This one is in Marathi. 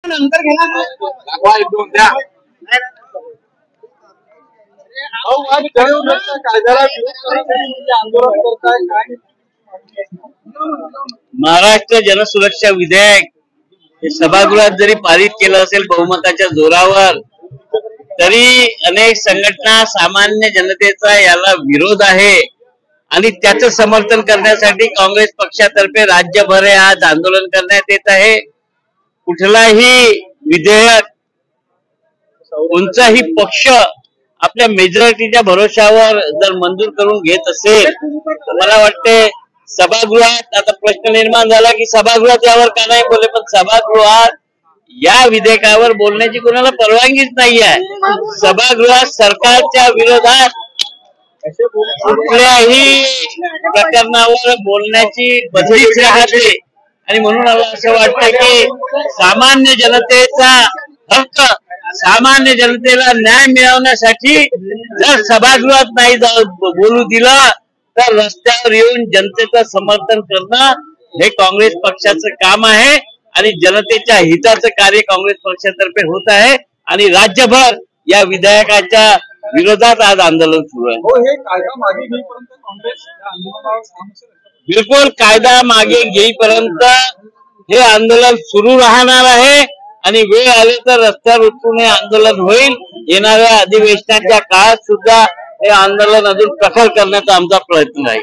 नंतर घेणार महाराष्ट्र जनसुरक्षा विधेयक हे सभागृहात जरी पारित केलं असेल बहुमताच्या जोरावर, तरी अनेक संघटना सामान्य जनतेचा याला विरोध आहे आणि त्याचं समर्थन करण्यासाठी काँग्रेस पक्षातर्फे राज्यभर आज आंदोलन करण्यात येत आहे. कुठलाही विधेयक कोणताही पक्ष आपल्या मेजॉरिटीच्या भरोशावर जर मंजूर करून घेत असेल तर मला वाटते सभागृहात आता प्रश्न निर्माण झाला की सभागृहात यावर का नाही बोले, पण सभागृहात या विधेयकावर बोलण्याची कोणाला परवानगीच नाही आहे. सभागृहात सरकारच्या विरोधात कुठल्याही प्रकरणावर बोलण्याची बंदीच राहते आणि म्हणून मला असं वाटतं की सामान्य जनतेचा हक्क, सामान्य जनतेला न्याय मिळवण्यासाठी जर सभागृहात नाही बोलू दिलं तर रस्त्यावर येऊन जनतेचं समर्थन करणं हे काँग्रेस पक्षाचं काम आहे आणि जनतेच्या हिताचं कार्य काँग्रेस पक्षातर्फे होत आहे आणि राज्यभर या विधेयकाच्या विरोधात आज आंदोलन सुरू आहे. बिलकुल कायदा मागे घेईपर्यंत हे आंदोलन सुरू राहणार आहे आणि वेळ आले तर रस्त्यावर उतरून हे आंदोलन होईल. येणाऱ्या अधिवेशनाच्या काळात सुद्धा हे आंदोलन अजून प्रखर करण्याचा आमचा प्रयत्न आहे.